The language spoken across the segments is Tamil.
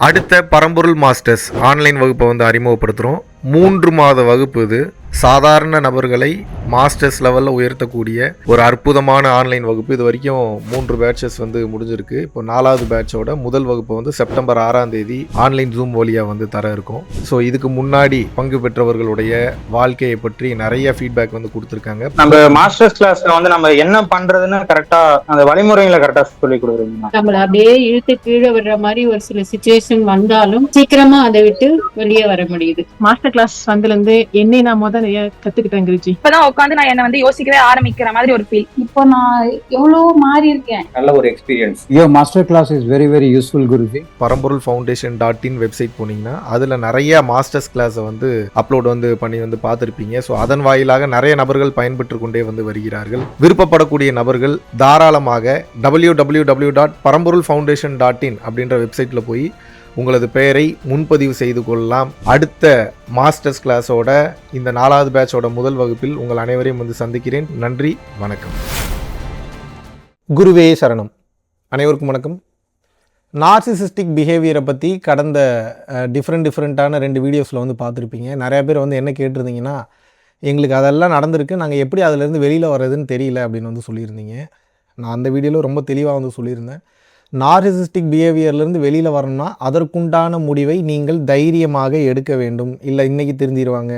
அடுத்த பரம்பொருள் மாஸ்டர்ஸ் ஆன்லைன் வகுப்பை வந்து அறிமுகப்படுத்துகிறோம். 3 மாத வகுப்பு இது. சாதாரண நபர்களை மாஸ்டர்ஸ் லெவலில் உயர்த்தக்கூடிய ஒரு அற்புதமான ஆன்லைன் வகுப்பு. இது வரைக்கும் 3 பேட்சஸ் வந்து முடிஞ்சிருக்கு. இப்போ 4வது பேட்சோட முதல் வகுப்பு வந்து செப்டம்பர் 6ஆம் தேதி ஆன்லைன் ஜூம் வழியாக வந்து தர இருக்கும். ஸோ இதுக்கு முன்னாடி பங்கு பெற்றவர்களுடைய வாழ்க்கையை பற்றி நிறைய ஃபீட்பேக் வந்து கொடுத்துருக்காங்க. நம்ம மாஸ்டர்ஸ் கிளாஸ்ல வந்து நம்ம என்ன பண்றதுன்னு கரெக்டா அந்த வழிமுறைகளை கரெக்டா சொல்லி கொடுக்குறீங்க. நம்மள அப்படியே இழுத்து கீழே விடுற மாதிரி ஒரு சில சிச்சுவேஷன் வந்தாலும் சீக்கிரமா அதை விட்டு வெளியே வர முடியுது. மாஸ்டர் கிளாஸ் வந்ததுல இருந்து என்னை நான் நிறைய கத்துக்கிட்டேன் குருஜி. இப்பதான் உட்காந்து நான் என்ன வந்து யோசிக்கவே ஆரம்பிக்கிற மாதிரி ஒரு ஃபீல். இப்போ நான் எவ்வளவு மாறி இருக்கேன். நல்ல ஒரு experience. Your master class is very very useful Guruji. பரம்பொருள் foundation.in வெப்சைட் போனீங்கன்னா அதுல நிறைய மாஸ்டர்ஸ் கிளாஸை வந்து அப்லோட் வந்து பண்ணி வந்து பார்த்துருப்பீங்க. ஸோ அதன் வாயிலாக நிறைய நபர்கள் பயன்பெற்று கொண்டே வந்து வருகிறார்கள். விருப்பப்படக்கூடிய நபர்கள் தாராளமாக www.paramborulfoundation.in அப்படின்ற வெப்சைட்ல போய் உங்களது பெயரை முன்பதிவு செய்து கொள்ளலாம். அடுத்த மாஸ்டர்ஸ் கிளாஸோட இந்த 4வது பேட்சோட முதல் வகுப்பில் உங்கள் அனைவரையும் வந்து சந்திக்கிறேன். நன்றி, வணக்கம். குருவே சரணம். அனைவருக்கும் வணக்கம். நார்சிசிஸ்டிக் பிஹேவியரை பற்றி கடந்த டிஃப்ரெண்ட்டான 2 வீடியோஸில் வந்து பார்த்துருப்பீங்க. நிறையா பேர் வந்து என்ன கேட்டிருந்தீங்கன்னா, எங்களுக்கு அதெல்லாம் நடந்திருக்கு, நாங்கள் எப்படி அதிலேருந்து வெளியில் வர்றதுன்னு தெரியல அப்படின்னு வந்து சொல்லியிருந்தீங்க. நான் அந்த வீடியோவில் ரொம்ப தெளிவாக வந்து சொல்லியிருந்தேன். நார்சிசிஸ்டிக் பிஹேவியர்லேருந்து வெளியில் வரணும்னா அதற்குண்டான முடிவை நீங்கள் தைரியமாக எடுக்க வேண்டும். இல்லை இன்றைக்கி தெரிஞ்சிருவாங்க,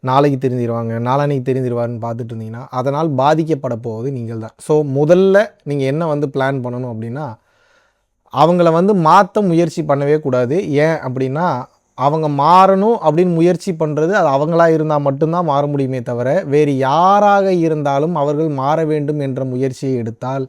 நாளைக்கு தெரிஞ்சிருவாங்க, நாளான்னைக்கு தெரிஞ்சிருவாருன்னு பார்த்துட்டு இருந்தீங்கன்னா அதனால் பாதிக்கப்பட போவது நீங்கள் தான். ஸோ முதல்ல நீங்கள் என்ன வந்து பிளான் பண்ணணும் அப்படின்னா, அவங்கள வந்து மாற்ற முயற்சி பண்ணவே கூடாது. ஏன் அப்படின்னா, அவங்க மாறணும் அப்படின்னு முயற்சி பண்ணுறது அது அவங்களாக இருந்தால் மட்டும்தான் மாற முடியுமே தவிர வேறு யாராக இருந்தாலும் அவர்கள் மாற வேண்டும் என்ற முயற்சியை எடுத்தால்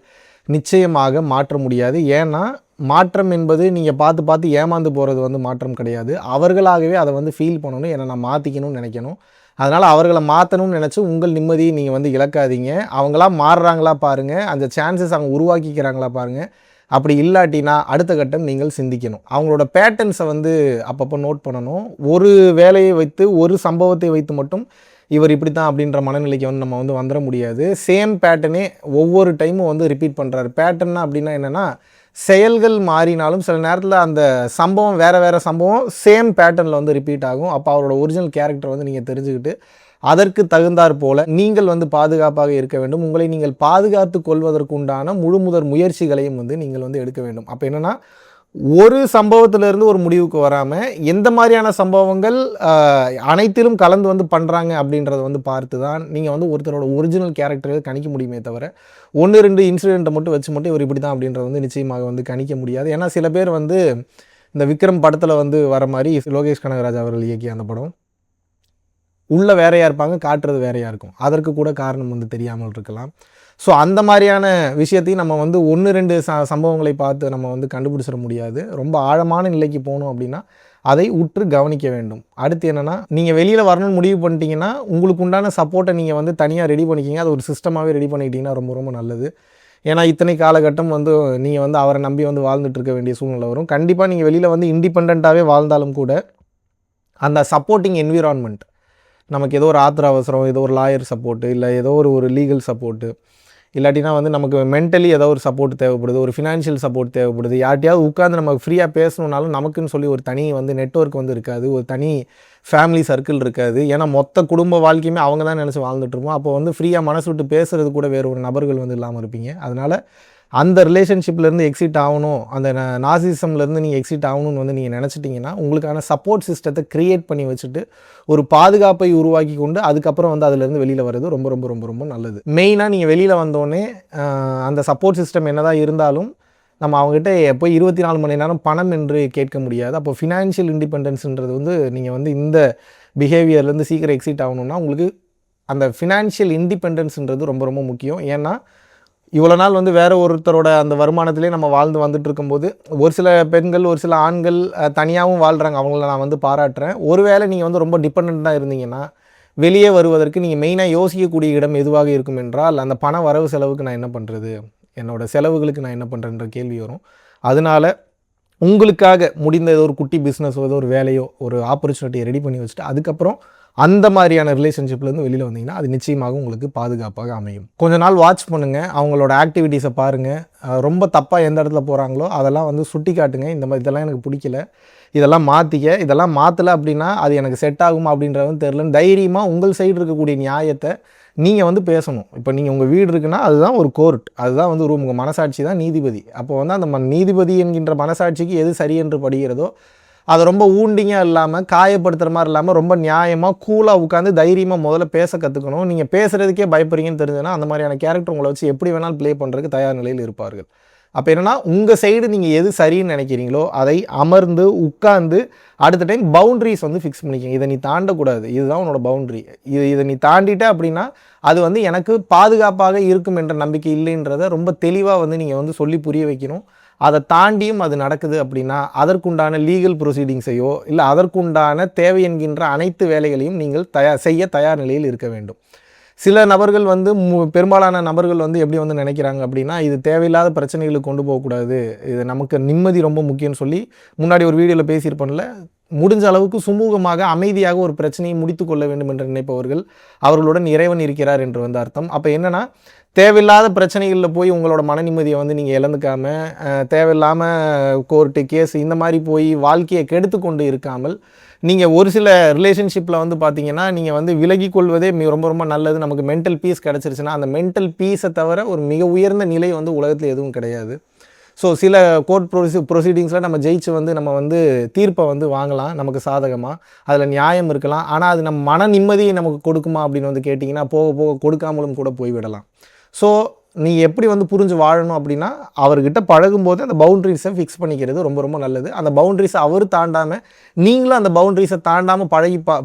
நிச்சயமாக மாற்ற முடியாது. ஏன்னா மாற்றம் என்பது நீங்கள் பார்த்து ஏமாந்து போகிறது வந்து மாற்றம் கிடையாது. அவர்களாகவே அதை வந்து ஃபீல் பண்ணணும், என்னை நான் மாற்றிக்கணும்னு நினைக்கணும். அதனால் அவர்களை மாற்றணும்னு நினச்சி உங்கள் நிம்மதியை நீங்கள் வந்து இழக்காதீங்க. அவங்களாம் மாறுறாங்களா பாருங்கள், அந்த சான்சஸ் அவங்க உருவாக்கிக்கிறாங்களா பாருங்கள். அப்படி இல்லாட்டினா அடுத்த கட்டம் நீங்கள் சிந்திக்கணும். அவங்களோட பேட்டர்ன்ஸை வந்து அப்பப்போ நோட் பண்ணணும். ஒரு வேலையை வைத்து ஒரு சம்பவத்தை வைத்து மட்டும் இவர் இப்படி தான் அப்படின்ற மனநிலைக்கு வந்து நம்ம வந்து வந்துட முடியாது. சேம் பேட்டர்னே ஒவ்வொரு டைமும் வந்து ரிப்பீட் பண்ணுறாரு. பேட்டர்னா அப்படின்னா என்னென்னா, செயல்கள் மாறினாலும் சில நேரத்தில் அந்த சம்பவம் வேறு சம்பவம் சேம் பேட்டர்னில் வந்து ரிப்பீட் ஆகும். அப்போ அவரோட ஒரிஜினல் கேரக்டர் வந்து நீங்கள் தெரிஞ்சுக்கிட்டு அதற்கு தகுந்தாற் போல் நீங்கள் வந்து பாதுகாப்பாக இருக்க வேண்டும். உங்களை நீங்கள் பாதுகாத்து கொள்வதற்குண்டான முழுமுதற் முயற்சிகளையும் வந்து நீங்கள் வந்து எடுக்க வேண்டும். அப்போ என்னென்னா, ஒரு சம்பவத்திலிருந்து ஒரு முடிவுக்கு வராமல் எந்த மாதிரியான சம்பவங்கள் அனைத்திலும் கலந்து வந்து பண்ணுறாங்க அப்படின்றத வந்து பார்த்து தான் நீங்கள் வந்து ஒருத்தரோட ஒரிஜினல் கேரக்டரை கணிக்க முடியுமே தவிர 1-2 இன்சிடெண்ட்டை மட்டும் வச்சு மட்டும் இவர் இப்படி தான் அப்படின்றத வந்து நிச்சயமாக வந்து கணிக்க முடியாது. ஏன்னா சில பேர் வந்து இந்த விக்ரம் படத்தில் வந்து வர மாதிரி லோகேஷ் கனகராஜ் அவர்கள் இயக்கிய அந்த படம் உள்ளே வேறையாக இருப்பாங்க, காட்டுறது வேறையாக இருக்கும். அதற்கு கூட காரணம் வந்து தெரியாமல் இருக்கலாம். ஸோ அந்த மாதிரியான விஷயத்தையும் நம்ம வந்து 1-2 சம்பவங்களை பார்த்து நம்ம வந்து கண்டுபிடிச்சிட முடியாது. ரொம்ப ஆழமான நிலைக்கு போகணும் அப்படின்னா அதை உற்று கவனிக்க வேண்டும். அடுத்து என்னென்னா, நீங்கள் வெளியில் வரணும்னு முடிவு பண்ணிட்டீங்கன்னா உங்களுக்கு உண்டான சப்போர்ட்டை நீங்கள் வந்து தனியாக ரெடி பண்ணிக்கிங்க. அது ஒரு சிஸ்டமாகவே ரெடி பண்ணிக்கிட்டிங்கன்னா ரொம்ப ரொம்ப நல்லது. ஏன்னா இத்தனை காலகட்டம் வந்து நீங்கள் வந்து அவரை நம்பி வந்து வாழ்ந்துட்டு இருக்க வேண்டிய சூழ்நிலை வரும். கண்டிப்பாக நீங்கள் வெளியில் வந்து இண்டிபெண்ட்டாகவே வாழ்ந்தாலும் கூட அந்த சப்போர்ட்டிங் என்விரான்மெண்ட், நமக்கு ஏதோ ஒரு ஆத்திர அவசரம், ஏதோ ஒரு லாயர் சப்போர்ட்டு, இல்லை ஏதோ ஒரு லீகல் சப்போர்ட்டு, இல்லாட்டினா வந்து நமக்கு மென்டலி ஏதோ ஒரு சப்போர்ட் தேவைப்படுது, ஒரு ஃபினான்ஷியல் சப்போர்ட் தேவைப்படுது, யார்ட்டையாவது உட்காந்து நமக்கு ஃப்ரீயாக பேசணுன்னாலும் நமக்குன்னு சொல்லி ஒரு தனி வந்து நெட்வொர்க் வந்து இருக்காது, ஒரு தனி ஃபேமிலி சர்க்கிள் இருக்காது. ஏன்னா மொத்த குடும்ப வாழ்க்கையுமே அவங்க தான் நினச்சி வாழ்ந்துட்டுருப்போம். அப்போ வந்து ஃப்ரீயாக மனசு விட்டு பேசுகிறது கூட வேறு ஒரு நபர்கள் வந்து இல்லாமல் இருப்பீங்க. அதனால் அந்த ரிலேஷன்ஷிப்லேருந்து எக்ஸிட் ஆகணும், அந்த நார்சிசம்லேருந்து நீங்கள் எக்ஸிட் ஆகணும்னு வந்து நீங்கள் நினச்சிட்டிங்கன்னா உங்களுக்கான சப்போர்ட் சிஸ்டத்தை க்ரியேட் பண்ணி வச்சுட்டு ஒரு பாதுகாப்பை உருவாக்கி கொண்டு அதுக்கப்புறம் வந்து அதிலேருந்து வெளியில் வர்றது ரொம்ப ரொம்ப ரொம்ப ரொம்ப நல்லது. மெயினாக நீங்கள் வெளியில் வந்தோடனே அந்த சப்போர்ட் சிஸ்டம் என்ன தான் இருந்தாலும் நம்ம அவங்ககிட்ட போய் 24 மணி நேரம் பணம் என்று கேட்க முடியாது. அப்போ ஃபினான்ஷியல் இண்டிபெண்டன்ஸ்ன்றது வந்து நீங்கள் வந்து இந்த பிஹேவியர்லேருந்து சீக்கிரம் எக்ஸிட் ஆகணும்னா உங்களுக்கு அந்த ஃபினான்ஷியல் இண்டிபெண்டன்ஸ்ன்றது ரொம்ப ரொம்ப முக்கியம். ஏன்னா இவ்வளோ நாள் வந்து வேறு ஒருத்தரோட அந்த வருமானத்திலே நம்ம வாழ்ந்து வந்துட்டு இருக்கும்போது ஒரு சில பெண்கள் ஒரு சில ஆண்கள் தனியாகவும் வாழ்கிறாங்க, அவங்கள நான் வந்து பாராட்டுறேன். ஒருவேளை நீங்கள் வந்து ரொம்ப டிபெண்ட்டாக இருந்தீங்கன்னா வெளியே வருவதற்கு நீங்கள் மெயினாக யோசிக்கக்கூடிய இடம் எதுவாக இருக்கும் என்றால், அந்த பண வரவு செலவுக்கு நான் என்ன பண்ணுறது, என்னோடய செலவுகளுக்கு நான் என்ன பண்ணுறேன்ற கேள்வி வரும். அதனால் உங்களுக்காக முடிந்த ஏதோ ஒரு குட்டி பிஸ்னஸோ ஏதோ ஒரு வேலையோ ஒரு ஆப்பர்ச்சுனிட்டியை ரெடி பண்ணி வச்சுட்டு அதுக்கப்புறம் அந்த மாதிரியான ரிலேஷன்ஷிப்லேருந்து வெளியில் வந்தீங்கன்னா அது நிச்சயமாக உங்களுக்கு பாதுகாப்பாக அமையும். கொஞ்ச நாள் வாட்ச் பண்ணுங்கள், அவங்களோட ஆக்டிவிட்டீஸை பாருங்கள். ரொம்ப தப்பாக எந்த இடத்துல போகிறாங்களோ அதெல்லாம் வந்து சுட்டி காட்டுங்க. இந்த மாதிரி இதெல்லாம் எனக்கு பிடிக்கல, இதெல்லாம் மாற்றிக்க, இதெல்லாம் மாற்றலை அப்படின்னா அது எனக்கு செட் ஆகுமா அப்படின்றதும் தெரிலன்னு தைரியமாக உங்கள் சைடு இருக்கக்கூடிய நியாயத்தை நீங்கள் வந்து பேசணும். இப்போ நீங்கள் உங்கள் வீடு இருக்குன்னா அதுதான் ஒரு கோர்ட், அதுதான் வந்து ரூம், உங்கள் மனசாட்சி தான் நீதிபதி. அப்போ வந்து அந்த நீதிபதி என்கின்ற மனசாட்சிக்கு எது சரி என்று படுகிறதோ அதை ரொம்ப ஊண்டிங்காக இல்லாமல், காயப்படுத்துகிற மாதிரி இல்லாமல், ரொம்ப நியாயமாக கூலாக உட்காந்து தைரியமாக முதல்ல பேச கற்றுக்கணும். நீங்கள் பேசுகிறதுக்கே பயப்படுறீங்கன்னு தெரிஞ்சதுன்னா அந்த மாதிரியான கேரக்டர் உங்களை வச்சு எப்படி வேணாலும் ப்ளே பண்ணுறதுக்கு தயார் நிலையில் இருப்பார்கள். அப்போ என்னென்னா உங்கள் சைடு நீங்கள் எது சரின்னு நினைக்கிறீங்களோ அதை அமர்ந்து உட்காந்து அடுத்த டைம் பவுண்ட்ரிஸ் வந்து ஃபிக்ஸ் பண்ணிக்கங்க. இதை நீ தாண்டக்கூடாது, இதுதான் உன்னோட பவுண்ட்ரி, இதை நீ தாண்டிட்ட அப்படின்னா அது வந்து எனக்கு பாதுகாப்பாக இருக்கும் என்ற நம்பிக்கை இல்லைன்றதை ரொம்ப தெளிவாக வந்து நீங்கள் வந்து சொல்லி புரிய வைக்கணும். அதை தாண்டியும் அது நடக்குது அப்படின்னா அதற்குண்டான லீகல் ப்ரொசீடிங்ஸையோ இல்லை அதற்குண்டான தேவை என்கின்ற அனைத்து வேலைகளையும் நீங்கள் செய்ய தயார் நிலையில் இருக்க வேண்டும். சில நபர்கள் வந்து பெரும்பாலான நபர்கள் வந்து எப்படி வந்து நினைக்கிறாங்க அப்படின்னா, இது தேவையில்லாத பிரச்சனைகளுக்கு கொண்டு போகக்கூடாது, இது நமக்கு நிம்மதி ரொம்ப முக்கியம்னு சொல்லி முன்னாடி ஒரு வீடியோவில் பேசியிருப்பேன்ல, முடிஞ்ச அளவுக்கு சுமூகமாக அமைதியாக ஒரு பிரச்சனையை முடித்து கொள்ள வேண்டும் என்று நினைப்பவர்கள் அவர்களுடன் இறைவன் இருக்கிறார் என்று வந்து அர்த்தம். அப்போ என்னென்னா தேவையில்லாத பிரச்சனைகளில் போய் உங்களோட மன நிம்மதியை வந்து நீங்கள் இழந்துக்காமல் தேவையில்லாமல் கோர்ட்டு கேஸ் இந்த மாதிரி போய் வாழ்க்கையை கெடுத்து கொண்டு இருக்காமல், நீங்கள் ஒரு சில ரிலேஷன்ஷிப்பில் வந்து பார்த்தீங்கன்னா நீங்கள் வந்து விலகி கொள்வதே ரொம்ப ரொம்ப நல்லது. நமக்கு மென்டல் பீஸ் கிடச்சிருச்சுன்னா அந்த மென்டல் பீஸை தவிர ஒரு மிக உயர்ந்த நிலை வந்து உலகத்தில் எதுவும் கிடையாது. ஸோ சில கோர்ட் ப்ரொசீடிங்ஸில் நம்ம ஜெயிச்சு வந்து நம்ம வந்து தீர்ப்பை வந்து வாங்கலாம், நமக்கு சாதகமாக, அதில் நியாயம் இருக்கலாம். ஆனால் அது நம்ம மன நிம்மதியை நமக்கு கொடுக்குமா அப்படின்னு வந்து கேட்டிங்கன்னா போக போக கொடுக்காமலும் கூட போய்விடலாம். ஸோ நீங்கள் எப்படி வந்து புரிஞ்சு வாழணும் அப்படின்னா அவர்கிட்ட பழகும்போது அந்த பவுண்ட்ரிஸை ஃபிக்ஸ் பண்ணிக்கிறது ரொம்ப ரொம்ப நல்லது. அந்த பவுண்ட்ரிஸை அவர் தாண்டாமல் நீங்களும் அந்த பவுண்ட்ரிஸை தாண்டாமல்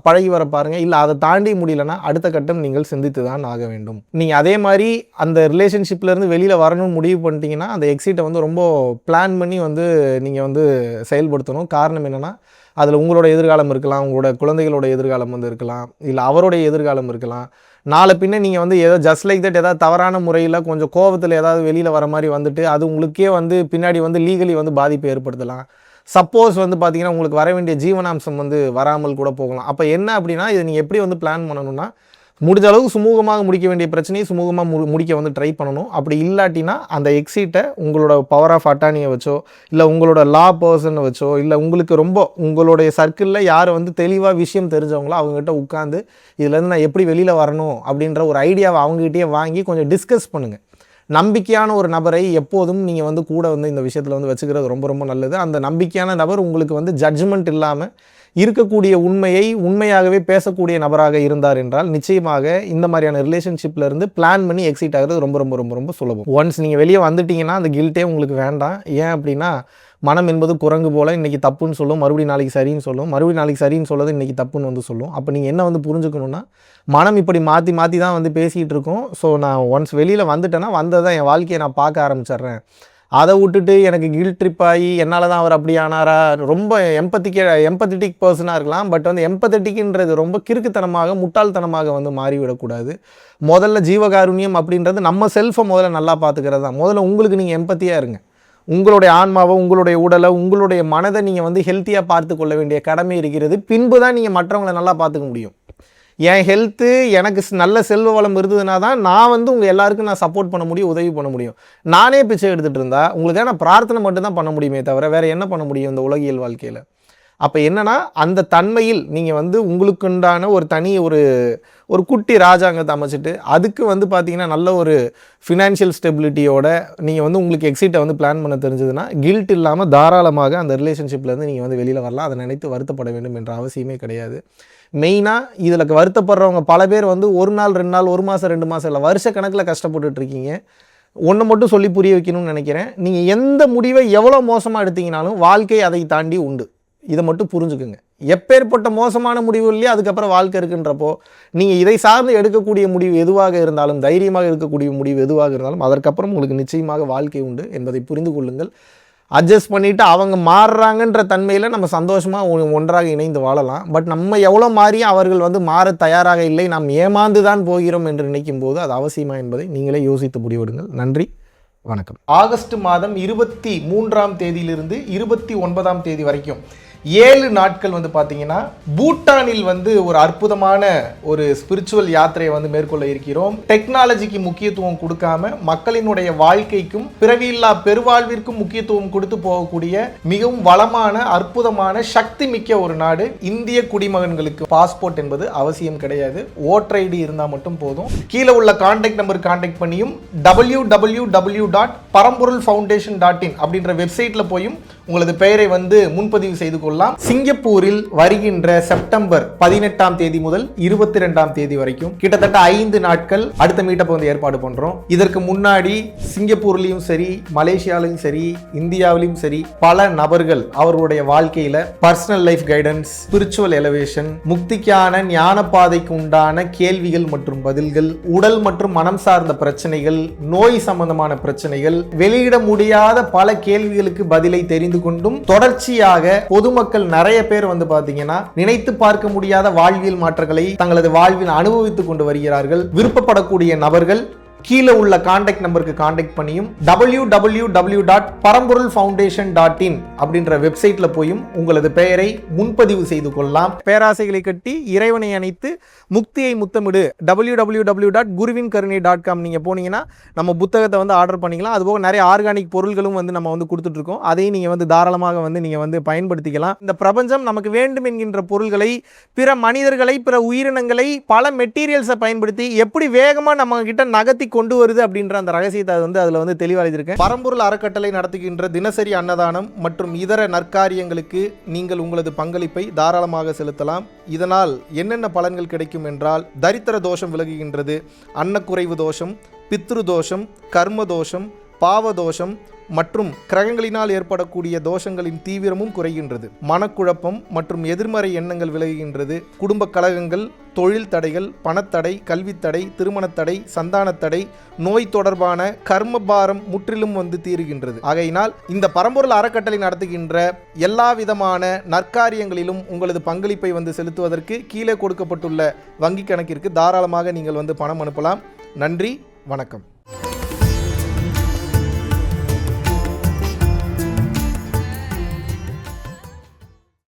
பழகி வர பாருங்கள். இல்லை அதை தாண்டி முடியலன்னா அடுத்த கட்டம் நீங்கள் சிந்தித்து தான் ஆக வேண்டும். நீங்கள் அதே மாதிரி அந்த ரிலேஷன்ஷிப்லேருந்து வெளியில் வரணும்னு முடிவு பண்ணிட்டீங்கன்னா அந்த எக்ஸிட்டை வந்து ரொம்ப பிளான் பண்ணி வந்து நீங்கள் வந்து செயல்படுத்தணும். காரணம் என்னென்னா அதில் உங்களோட எதிர்காலம் இருக்கலாம், உங்களோட குழந்தைகளோட எதிர்காலம் வந்து இருக்கலாம், இல்லை அவருடைய எதிர்காலம் இருக்கலாம். நாளை பின்ன நீங்கள் வந்து ஏதோ ஜஸ்ட் லைக் தட் ஏதாவது தவறான முறையில் கொஞ்சம் கோபத்தில் ஏதாவது வெளியில் வர மாதிரி வந்துட்டு அது உங்களுக்கே வந்து பின்னாடி வந்து லீகலி வந்து பாதிப்பை ஏற்படுத்தலாம். சப்போஸ் வந்து பார்த்திங்கன்னா உங்களுக்கு வர வேண்டிய ஜீவனாம்சம் வந்து வராமல் கூட போகலாம். அப்போ என்ன அப்படின்னா இதை நீங்கள் எப்படி வந்து பிளான் பண்ணணும்னா முடிஞ்ச அளவுக்கு சுமூகமாக முடிக்க வேண்டிய பிரச்சனையை சுமூகமாக முடிக்க வந்து ட்ரை பண்ணணும். அப்படி இல்லாட்டினா அந்த எக்ஸிட்டை உங்களோட பவர் ஆஃப் அட்டானியை வச்சோ இல்லை உங்களோட லா பர்சனை வச்சோ இல்லை உங்களுக்கு ரொம்ப உங்களுடைய சர்க்கிளில் யார் வந்து தெளிவாக விஷயம் தெரிஞ்சவங்களோ அவங்ககிட்ட உட்காந்து இதுலேருந்து நான் எப்படி வெளியில் வரணும் அப்படின்ற ஒரு ஐடியாவை அவங்ககிட்டயே வாங்கி கொஞ்சம் டிஸ்கஸ் பண்ணுங்கள். நம்பிக்கையான ஒரு நபரை எப்போதும் நீங்கள் வந்து கூட வந்து இந்த விஷயத்தில் வந்து வச்சுக்கிறது ரொம்ப ரொம்ப நல்லது. அந்த நம்பிக்கையான நபர் உங்களுக்கு வந்து ஜட்ஜ்மெண்ட் இல்லாமல் இருக்கக்கூடிய உண்மையை உண்மையாகவே பேசக்கூடிய நபராக இருந்தார் என்றால் நிச்சயமாக இந்த மாதிரியான ரிலேஷன்ஷிப்பில் இருந்து பிளான் பண்ணி எக்ஸிட் ஆகிறது ரொம்ப ரொம்ப ரொம்ப ரொம்ப சுலபம். ஒன்ஸ் நீங்கள் வெளியே வந்துட்டீங்கன்னா அந்த கில்ட்டே உங்களுக்கு வேண்டாம். ஏன் அப்படின்னா மனம் என்பது குரங்கு போல் இன்றைக்கி தப்புன்னு சொல்லும், மறுபடியும் நாளைக்கு சரின்னு சொல்லும், மறுபடியும் நாளைக்கு சரின்னு சொல்லுறது இன்றைக்கி தப்புன்னு வந்து சொல்லும். அப்போ நீங்கள் என்ன வந்து புரிஞ்சுக்கணுன்னா மனம் இப்படி மாற்றி மாற்றி தான் வந்து பேசிகிட்டு இருக்கோம். ஸோ நான் ஒன்ஸ் வெளியில் வந்துட்டேன்னா வந்ததான் என் வாழ்க்கையை நான் பார்க்க ஆரம்பிச்சிட்றேன். அதை விட்டுட்டு எனக்கு கில்ட் ட்ரிப் ஆகி என்னால் தான் அவர் அப்படி ஆனாரா, ரொம்ப எம்பத்தட்டிக் பர்சனாக இருக்கலாம். பட் வந்து எம்பத்தட்டிக்ன்றது ரொம்ப கிறுக்குத்தனமாக முட்டாள்தனமாக வந்து மாறிவிடக்கூடாது. முதல்ல ஜீவகாருண்யம் அப்படின்றது நம்ம செல்ஃபை முதல்ல நல்லா பார்த்துக்கிறது தான். முதல்ல உங்களுக்கு நீங்கள் எம்பத்தியாக இருங்க. உங்களுடைய ஆன்மாவை, உங்களுடைய உடலை, உங்களுடைய மனதை நீங்கள் வந்து ஹெல்த்தியாக பார்த்து கொள்ள வேண்டிய கடமை இருக்கிறது. பின்பு தான் நீங்கள் மற்றவங்களை நல்லா பார்த்துக்க முடியும். என் ஹெல்த்து எனக்கு நல்ல செல்வ வளம் இருந்ததுனா தான் நான் வந்து உங்கள் எல்லாருக்கும் நான் சப்போர்ட் பண்ண முடியும், உதவி பண்ண முடியும். நானே பிச்சை எடுத்துகிட்டு இருந்தால் உங்களுக்கு நான் பிரார்த்தனை மட்டும்தான் பண்ண முடியுமே தவிர வேறு என்ன பண்ண முடியும் இந்த உலகியல் வாழ்க்கையில். அப்போ என்னென்னா அந்த தன்மையில் நீங்கள் வந்து உங்களுக்குண்டான ஒரு தனி ஒரு குட்டி ராஜாங்கத்தை அமைச்சிட்டு அதுக்கு வந்து பார்த்திங்கன்னா நல்ல ஒரு ஃபினான்ஷியல் ஸ்டெபிலிட்டியோட நீங்கள் வந்து உங்களுக்கு எக்ஸிட்டை வந்து பிளான் பண்ண தெரிஞ்சதுன்னா கில்ட் இல்லாமல் தாராளமாக அந்த ரிலேஷன்ஷிப்லேருந்து நீங்கள் வந்து வெளியில் வரலாம். அதை நினைத்து வருத்தப்பட வேண்டும் என்ற அவசியமே கிடையாது. மெயினாக இதில் வருத்தப்படுறவங்க பல பேர் வந்து ஒரு நாள் 2 நாள் 1 மாதம் 2 மாதம் இல்லை வருஷ கணக்கில் கஷ்டப்பட்டுட்ருக்கீங்க. ஒன்று மட்டும் சொல்லி புரிய வைக்கணும்னு நினைக்கிறேன். நீங்கள் எந்த முடிவை எவ்வளோ மோசமாக எடுத்தீங்கனாலும் வாழ்க்கை அதை தாண்டி உண்டு. இதை மட்டும் புரிஞ்சுக்குங்க. எப்பேற்பட்ட மோசமான முடிவு இல்லையா அதுக்கப்புறம் வாழ்க்கை இருக்குன்றப்போ நீங்கள் இதை சார்ந்து எடுக்கக்கூடிய முடிவு எதுவாக இருந்தாலும், தைரியமாக இருக்கக்கூடிய முடிவு எதுவாக இருந்தாலும் அதற்கப்புறம் உங்களுக்கு நிச்சயமாக வாழ்க்கை உண்டு என்பதை புரிந்து கொள்ளுங்கள். அட்ஜஸ்ட் பண்ணிவிட்டு அவங்க மாறுறாங்கன்ற தன்மையில் நம்ம சந்தோஷமாக ஒன்றாக இணைந்து வாழலாம். பட் நம்ம எவ்வளோ மாறியும் அவர்கள் வந்து மாற தயாராக இல்லை, நாம் ஏமாந்து தான் போகிறோம் என்று நினைக்கும் போது அது அவசியமா என்பதை நீங்களே யோசித்து முடிவெடுங்கள். நன்றி, வணக்கம். ஆகஸ்ட் மாதம் 23ஆம் தேதியிலிருந்து 29ஆம் தேதி வரைக்கும் 7 நாட்கள் வந்து பார்த்தீங்கன்னா பூட்டானில் வந்து ஒரு அற்புதமான ஒரு ஸ்பிரிச்சுவல் யாத்திரையை வந்து மேற்கொள்ள இருக்கிறோம். டெக்னாலஜிக்கு முக்கியத்துவம் கொடுக்காம மக்களினுடைய வாழ்க்கைக்கும் பிறவியில்லா பெருவாழ்விற்கும் முக்கியத்துவம் கொடுத்து போகக்கூடிய மிகவும் வளமான அற்புதமான சக்தி மிக்க ஒரு நாடு. இந்திய குடிமகன்களுக்கு பாஸ்போர்ட் என்பது அவசியம் கிடையாது. ஓட்டர் ஐடி இருந்தால் மட்டும் போதும். கீழே உள்ள கான்டாக்ட் நம்பர் கான்டாக்ட் பண்ணியும் www.paramporulfoundation.in அப்படின்ற வெப்சைட்ல போயும் உங்களது பெயரை வந்து முன்பதிவு செய்து கொள்ளலாம். சிங்கப்பூரில் வருகின்ற செப்டம்பர் 18ஆம் தேதி முதல் 22ஆம் தேதி வரைக்கும் கிட்டத்தட்ட 5 நாட்கள் அடுத்த மீட்டப் வந்து ஏற்பாடு பண்றோம். இதற்கு முன்னாடி சிங்கப்பூர்லயும் சரி, மலேசியாவிலும் சரி, இந்தியாவிலும் சரி பல நபர்கள் அவர்களுடைய வாழ்க்கையில personal life guidance, spiritual elevation, முக்திக்கான ஞான பாதைக்கு உண்டான கேள்விகள் மற்றும் பதில்கள், உடல் மற்றும் மனம் சார்ந்த பிரச்சனைகள், நோய் சம்பந்தமான பிரச்சனைகள், வெளியிட முடியாத பல கேள்விகளுக்கு பதிலை தெரிந்து கொண்டும் தொடர்ச்சியாக பொதுமக்கள் நிறைய பேர் வந்து பாத்தீங்கன்னா நினைத்து பார்க்க முடியாத வாழ்வியல் மாற்றங்களை தங்களது வாழ்வில் அனுபவித்துக் கொண்டு வருகிறார்கள். விருப்பப்படக்கூடிய நபர்கள் கீழே உள்ள கான்டாக்ட் நம்பருக்கு கான்டாக்ட் பண்ணியும் www.paramporulfoundation.in அப்படின்ற வெப்சைட்ல போயும் உங்களது பெயரை முன்பதிவு செய்து கொள்ளலாம். பேராசைகளை கட்டி இறைவனை அணைத்து முக்தியை முத்தமிடு www.guruvinkarunai.com நீங்க போனீங்கன்னா நம்ம புத்தகத்தை வந்து ஆர்டர் பண்ணிக்கலாம். அதுபோக நிறைய ஆர்கானிக் பொருள்களும் வந்து நம்ம வந்து கொடுத்துட்டு இருக்கோம். அதையும் நீங்க வந்து தாராளமாக வந்து நீங்க வந்து பயன்படுத்திக்கலாம். இந்த பிரபஞ்சம் நமக்கு வேண்டும் என்கின்ற பொருள்களை, பிற மனிதர்களை, பிற உயிரினங்களை பல மெட்டீரியல்ஸை பயன்படுத்தி எப்படி வேகமா நம்ம கிட்ட நகர்த்தி கொண்டு வருது அப்படின்ற அந்த ரகசியத்தை வந்து அதில் வந்து தெளிவாக பரம்பொருள் அறக்கட்டளை நடத்துகின்ற தினசரி அன்னதானம் மற்றும் இதர நற்காரியங்களுக்கு நீங்கள் உங்களது பங்களிப்பை தாராளமாக செலுத்தலாம். இதனால் என்னென்ன பலன்கள் கிடைக்கும் என்றால், தரித்திர தோஷம் விலகுகின்றது, அன்னக்குறைவு தோஷம், பித்ரு தோஷம், கர்ம தோஷம், பாவ தோஷம் மற்றும் கிரகங்களினால் ஏற்படக்கூடிய தோஷங்களின் தீவிரமும் குறைகின்றது. மனக்குழப்பம் மற்றும் எதிர்மறை எண்ணங்கள் விலகுகின்றது. குடும்ப கலகங்கள், தொழில் தடைகள், பணத்தடை, கல்வித்தடை, திருமணத்தடை, சந்தானத்தடை, நோய் தொடர்பான கர்மபாரம் முற்றிலும் வந்து தீருகின்றது. ஆகையினால் இந்த பரம்பொருள் அறக்கட்டளை நடத்துகின்ற எல்லா விதமான நற்காரியங்களிலும் உங்களது பங்களிப்பை வந்து செலுத்துவதற்கு கீழே கொடுக்கப்பட்டுள்ள வங்கி கணக்கிற்கு தாராளமாக நீங்கள் வந்து பணம் அனுப்பலாம். நன்றி, வணக்கம்.